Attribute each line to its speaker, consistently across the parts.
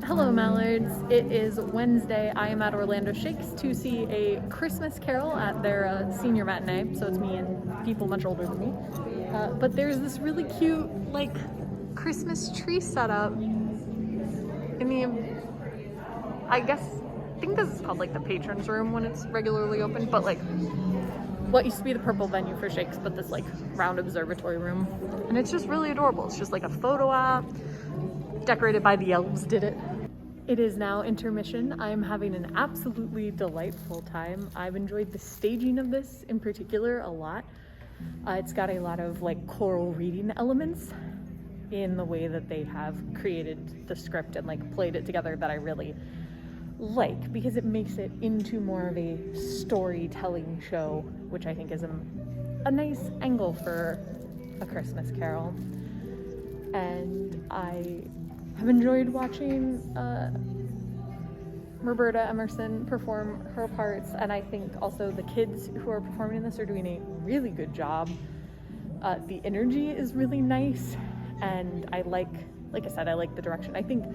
Speaker 1: Hello Mallards, it is Wednesday. I am at Orlando Shakes to see a Christmas Carol at their senior matinee, so it's me and people much older than me. But there's this really cute, like, Christmas tree setup in the, I think this is called like the patrons room when it's regularly open, but like what used to be the purple venue for Shakes, but this like round observatory room. And it's just really adorable. It's just like a photo op, decorated by the elves did it. It is now intermission. I'm having an absolutely delightful time. I've enjoyed the staging of this in particular a lot. It's got a lot of like choral reading elements in the way that they have created the script and like played it together that I really like, because it makes it into more of a storytelling show, which I think is a nice angle for a Christmas Carol. And I have enjoyed watching Roberta Emerson perform her parts, and I think also the kids who are performing in this are doing a really good job. The energy is really nice, and I like I said, I like the direction. I think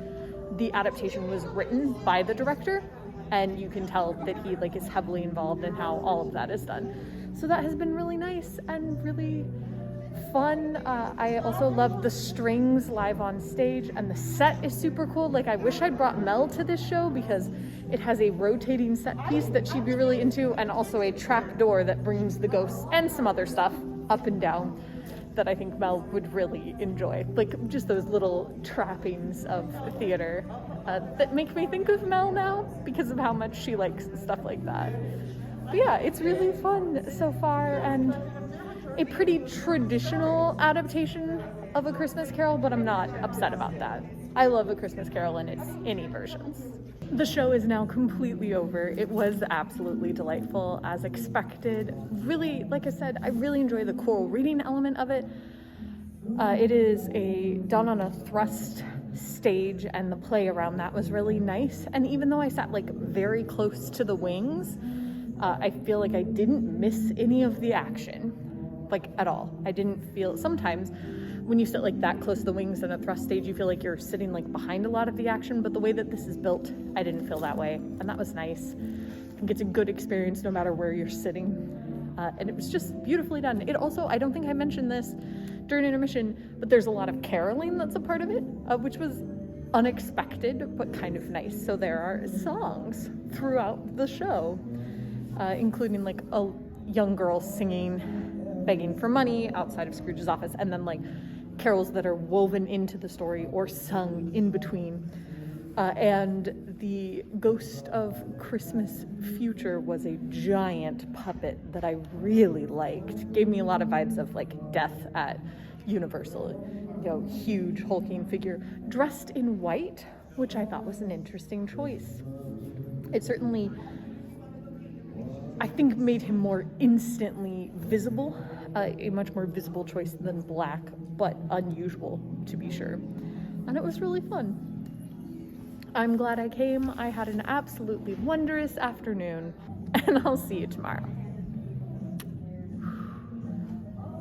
Speaker 1: the adaptation was written by the director, and you can tell that he like is heavily involved in how all of that is done. So that has been really nice and really fun. I also love the strings live on stage, and the set is super cool. Like, I wish I'd brought Mel to this show because it has a rotating set piece that she'd be really into, and also a trap door that brings the ghosts and some other stuff up and down that I think Mel would really enjoy. Like, just those little trappings of theater that make me think of Mel now because of how much she likes stuff like that. But yeah, it's really fun so far, and a pretty traditional adaptation of A Christmas Carol, but I'm not upset about that. I love A Christmas Carol in its any versions. The show is now completely over. It was absolutely delightful, as expected. Really, like I said, I really enjoy the choral reading element of it. It is done on a thrust stage, and the play around that was really nice. And even though I sat like very close to the wings, I feel like I didn't miss any of the action. Like, at all. I didn't feel, sometimes when you sit like that close to the wings in a thrust stage, you feel like you're sitting like behind a lot of the action, but the way that this is built, I didn't feel that way, and that was nice. I think it's a good experience no matter where you're sitting, and it was just beautifully done. It also, I don't think I mentioned this during intermission, but there's a lot of caroling that's a part of it, which was unexpected, but kind of nice. So there are songs throughout the show, including like a young girl singing, begging for money outside of Scrooge's office, and then like carols that are woven into the story or sung in between. And the Ghost of Christmas Future was a giant puppet that I really liked. Gave me a lot of vibes of like Death at Universal, you know, huge hulking figure dressed in white, which I thought was an interesting choice. It certainly, I think, made him more instantly visible, a much more visible choice than black, but unusual to be sure. And it was really fun. I'm glad I came. I had an absolutely wondrous afternoon, and I'll see you tomorrow.